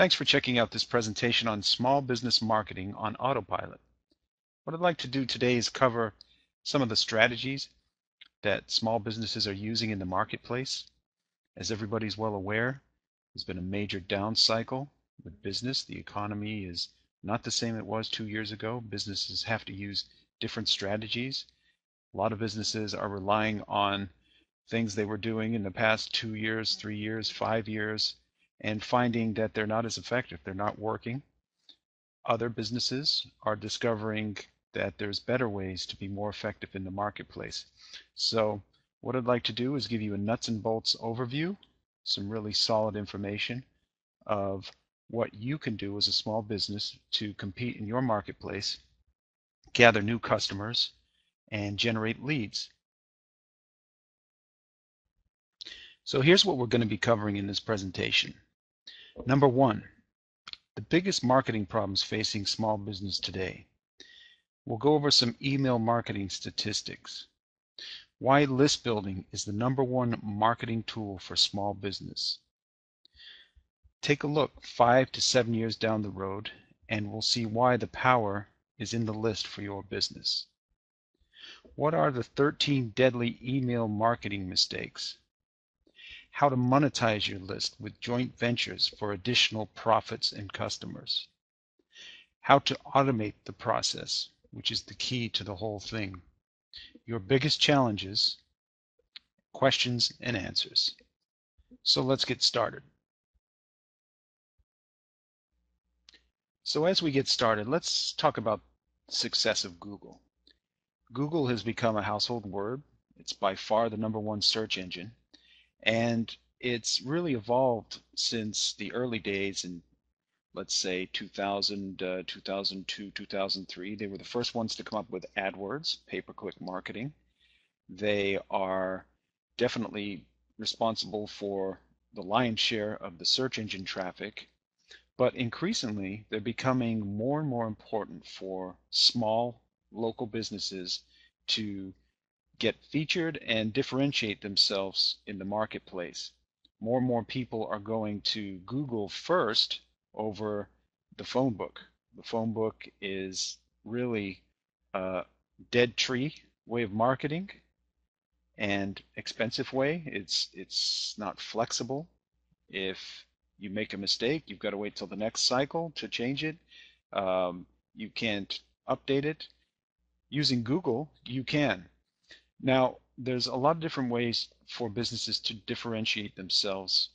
Thanks for checking out this presentation on small business marketing on autopilot. What I'd like to do today is cover some of the strategies that small businesses are using in the marketplace. As everybody's well aware, there's been a major down cycle with business. The economy is not the same it was 2 years ago. Businesses have to use different strategies. A lot of businesses are relying on things they were doing in the past 2 years, 3 years, 5 years, and finding that they're not as effective. They're not working. Other businesses are discovering that there's better ways to be more effective in the marketplace. So what I'd like to do is give you a nuts and bolts overview, some really solid information of what you can do as a small business to compete in your marketplace, gather new customers, and generate leads. So here's what we're going to be covering in this presentation. Number one, the biggest marketing problems facing small business today. We'll go over some email marketing statistics. Why list building is the #1 marketing tool for small business. Take a look 5 to 7 years down the road and we'll see why the power is in the list for your business. What are the 13 deadly email marketing mistakes? How to monetize your list with joint ventures for additional profits and customers. How to automate the process, which is the key to the whole thing. Your biggest challenges, questions, and answers. So let's get started. So as we get started, let's talk about the success of Google. Google has become a household word. It's by far the #1 search engine. And it's really evolved since the early days in, let's say, 2000, 2002, 2003. They were the first ones to come up with AdWords, pay-per-click marketing. They are definitely responsible for the lion's share of the search engine traffic, but increasingly they're becoming more and more important for small local businesses to get featured and differentiate themselves in the marketplace. More and more people are going to Google first over the phone book. The phone book is really a dead tree way of marketing and expensive way. It's not flexible. If you make a mistake, you've got to wait till the next cycle to change it. You can't update it. Using Google, you can. Now, there's a lot of different ways for businesses to differentiate themselves.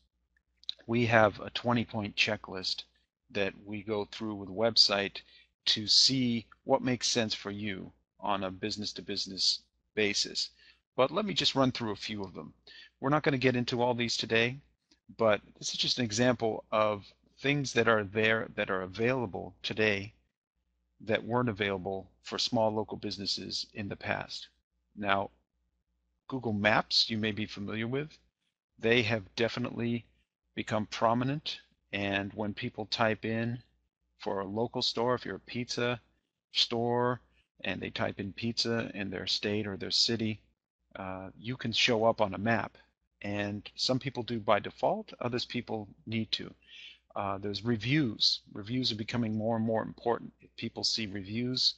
We have a 20-point checklist that we go through with a website to see what makes sense for you on a business-to-business basis. But let me just run through a few of them. We're not going to get into all these today, but this is just an example of things that are there that are available today that weren't available for small local businesses in the past. Now, Google Maps you may be familiar with. They have definitely become prominent, and when people type in for a local store, if you're a pizza store and they type in pizza in their state or their city, you can show up on a map. And some people do by default, others people need to. There's reviews. Reviews are becoming more and more important. If people see reviews,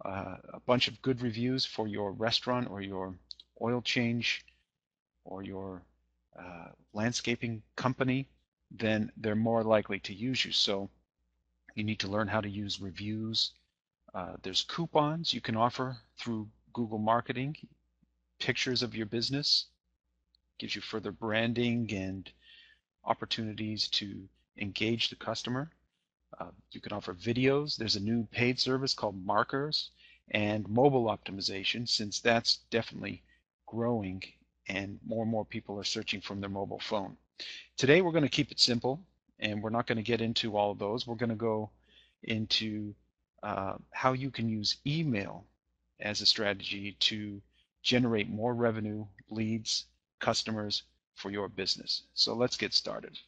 a bunch of good reviews for your restaurant or your oil change or your landscaping company, then they're more likely to use you. So you need to learn how to use reviews. There's coupons you can offer through Google Marketing, pictures of your business, gives you further branding and opportunities to engage the customer. You can offer videos. There's a new paid service called Markers, and mobile optimization, since that's definitely growing and more people are searching from their mobile phone. Today we're going to keep it simple, and we're not going to get into all of those. We're going to go into how you can use email as a strategy to generate more revenue, leads, customers for your business. So let's get started.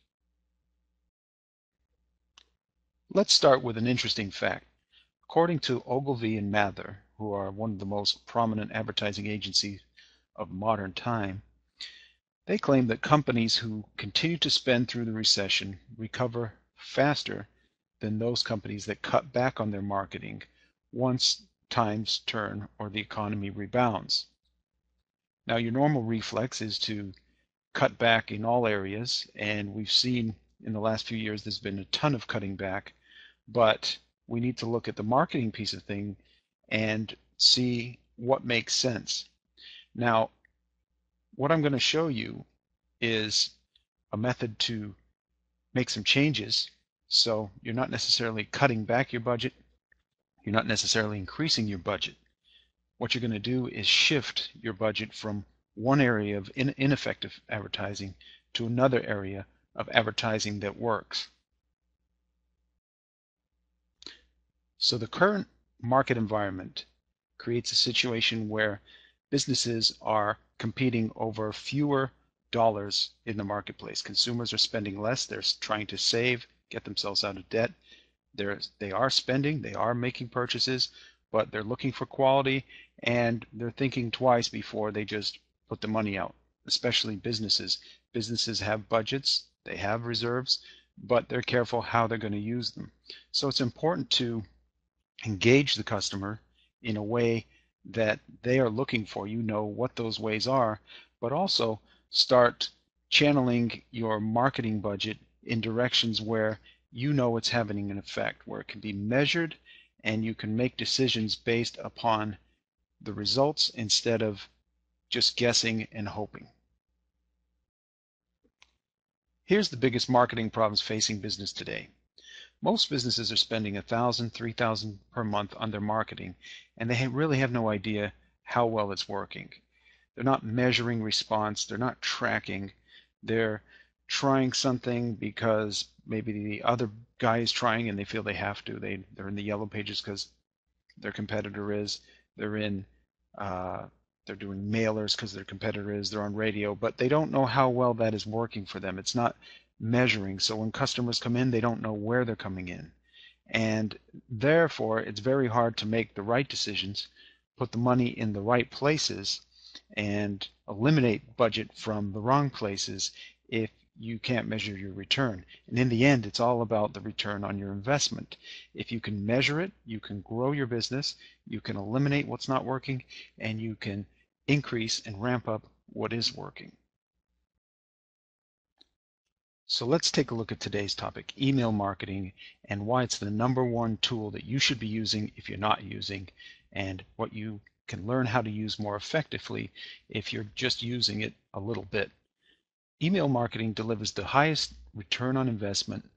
Let's start with an interesting fact. According to Ogilvy and Mather, who are one of the most prominent advertising agencies of modern time, they claim that companies who continue to spend through the recession recover faster than those companies that cut back on their marketing once times turn or the economy rebounds. Now, your normal reflex is to cut back in all areas, and we've seen in the last few years there's been a ton of cutting back, but we need to look at the marketing piece of thing and see what makes sense. Now, what I'm going to show you is a method to make some changes. So you're not necessarily cutting back your budget. You're not necessarily increasing your budget. What you're going to do is shift your budget from one area of ineffective advertising to another area of advertising that works. So the current market environment creates a situation where businesses are competing over fewer dollars in the marketplace. Consumers are spending less. They're trying to save, get themselves out of debt. They are spending, they are making purchases, but they're looking for quality, and they're thinking twice before they just put the money out, especially businesses. Businesses have budgets, they have reserves, but they're careful how they're going to use them. So it's important to engage the customer in a way that they are looking for. You know what those ways are, but also start channeling your marketing budget in directions where you know it's having an effect, where it can be measured and you can make decisions based upon the results instead of just guessing and hoping. Here's the biggest marketing problems facing business today. Most businesses are spending $1,000, $3,000 per month on their marketing, and they really have no idea how well it's working. They're not measuring response, they're not tracking, they're trying something because maybe the other guy is trying and they feel they have to. They're in the yellow pages because their competitor is. They're in they're doing mailers because their competitor is. They're on radio, but they don't know how well that is working for them. It's not measuring. So when customers come in, they don't know where they're coming in. And therefore, it's very hard to make the right decisions, put the money in the right places, and eliminate budget from the wrong places if you can't measure your return. And in the end, it's all about the return on your investment. If you can measure it, you can grow your business, you can eliminate what's not working, and you can increase and ramp up what is working. So let's take a look at today's topic, email marketing, and why it's the #1 tool that you should be using if you're not using, and what you can learn how to use more effectively if you're just using it a little bit. Email marketing delivers the highest return on investment,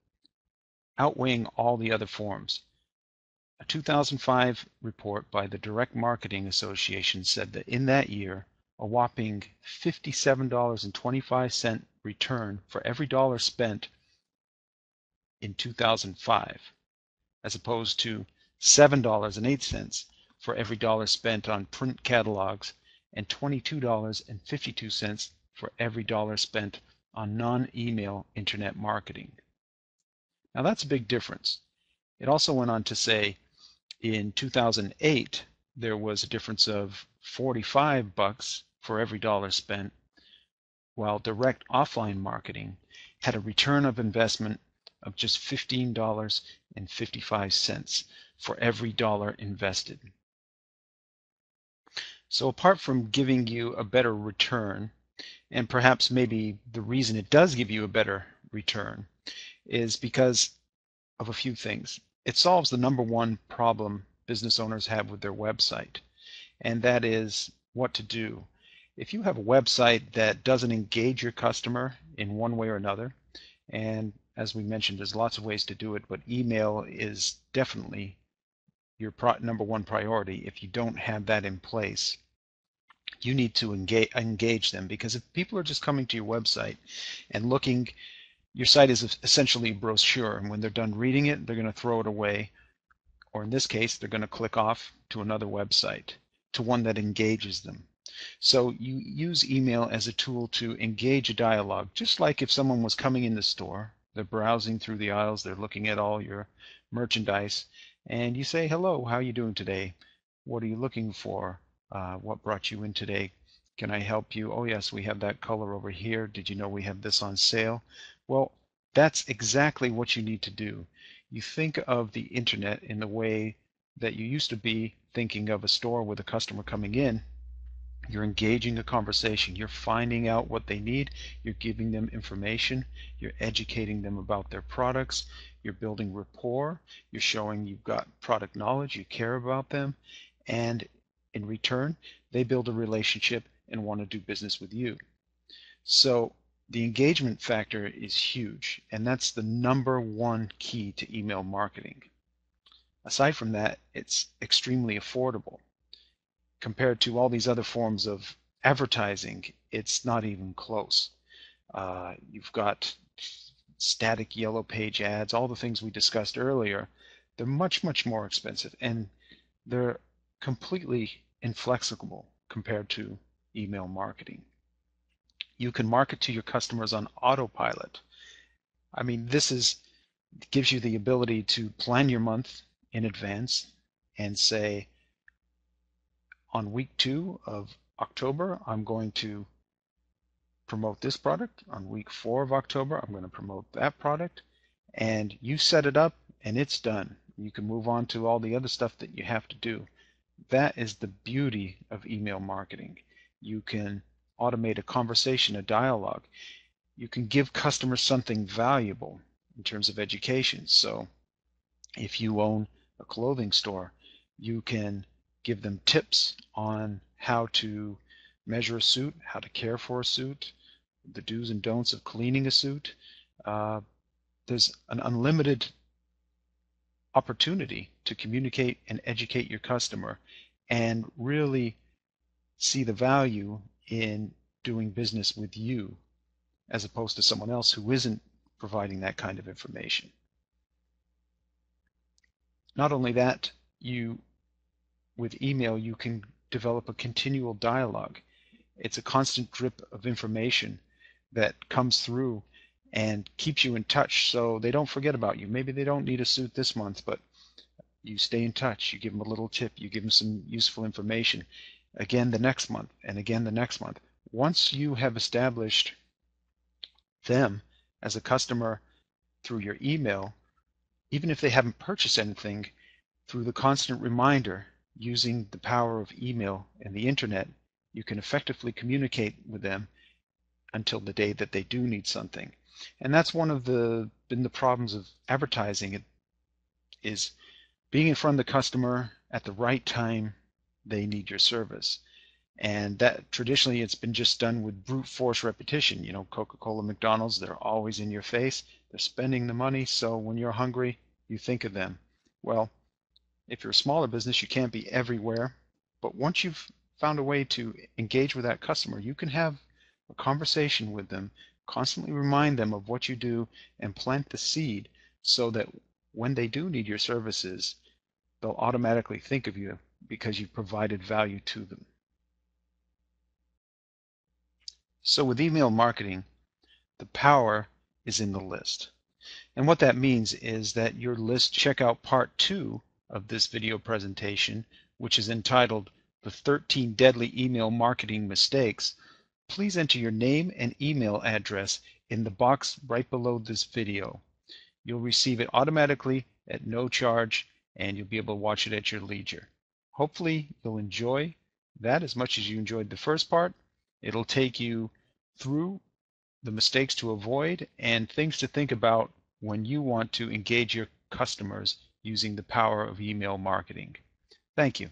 outweighing all the other forms. A 2005 report by the Direct Marketing Association said that in that year, a whopping $57.25 return for every dollar spent in 2005, as opposed to $7.08 for every dollar spent on print catalogs and $22.52 for every dollar spent on non-email internet marketing. Now that's a big difference. It also went on to say in 2008 there was a difference of $45 for every dollar spent, while direct offline marketing had a return of investment of just $15.55 for every dollar invested. So apart from giving you a better return, and perhaps maybe the reason it does give you a better return is because of a few things. It solves the #1 problem business owners have with their website, and that is what to do. If you have a website that doesn't engage your customer in one way or another, and as we mentioned, there's lots of ways to do it, but email is definitely your #1 priority. If you don't have that in place, you need to engage them, because if people are just coming to your website and looking, your site is essentially a brochure, and when they're done reading it, they're going to throw it away, or in this case, they're going to click off to another website, to one that engages them. So you use email as a tool to engage a dialogue, just like if someone was coming in the store, they're browsing through the aisles, they're looking at all your merchandise, and you say, hello, how are you doing today? What are you looking for? What brought you in today? Can I help you? Oh yes, we have that color over here. Did you know we have this on sale? Well, That's exactly what you need to do. You think of the internet in the way that you used to be thinking of a store with a customer coming in. You're engaging a conversation. You're finding out what they need. You're giving them information. You're educating them about their products. You're building rapport. You're showing you've got product knowledge. You care about them. And in return, they build a relationship and want to do business with you. So the engagement factor is huge, and that's the #1 key to email marketing. Aside from that, it's extremely affordable. Compared to all these other forms of advertising, it's not even close. You've got static yellow page ads, all the things we discussed earlier. They're much, much more expensive, and they're completely inflexible compared to email marketing. You can market to your customers on autopilot. I mean, this gives you the ability to plan your month in advance and say, on week 2 of October, I'm going to promote this product. On week 4 of October, I'm going to promote that product. And you set it up and it's done. You can move on to all the other stuff that you have to do. That is the beauty of email marketing. You can automate a conversation, a dialogue. You can give customers something valuable in terms of education. So if you own a clothing store, you can give them tips on how to measure a suit, how to care for a suit, the do's and don'ts of cleaning a suit. There's an unlimited opportunity to communicate and educate your customer and really see the value in doing business with you as opposed to someone else who isn't providing that kind of information. Not only that, with email, you can develop a continual dialogue. It's a constant drip of information that comes through and keeps you in touch so they don't forget about you. Maybe they don't need a suit this month, but you stay in touch. You give them a little tip. You give them some useful information. Again the next month, and again the next month. Once you have established them as a customer through your email, even if they haven't purchased anything, through the constant reminder, using the power of email and the internet, you can effectively communicate with them until the day that they do need something. And that's one of the problems of advertising, is being in front of the customer at the right time they need your service. And that traditionally it's been just done with brute force repetition. You know, Coca-Cola, McDonald's, they're always in your face. They're spending the money, so when you're hungry, you think of them. Well, if you're a smaller business, you can't be everywhere. But once you've found a way to engage with that customer, you can have a conversation with them, constantly remind them of what you do, and plant the seed so that when they do need your services, they'll automatically think of you because you've provided value to them. So with email marketing, the power is in the list. And what that means is that your list, check out part 2 of this video presentation, which is entitled The 13 Deadly Email Marketing Mistakes. Please enter your name and email address in the box right below this video. You'll receive it automatically at no charge, and you'll be able to watch it at your leisure. Hopefully you'll enjoy that as much as you enjoyed the first part. It'll take you through the mistakes to avoid and things to think about when you want to engage your customers using the power of email marketing. Thank you.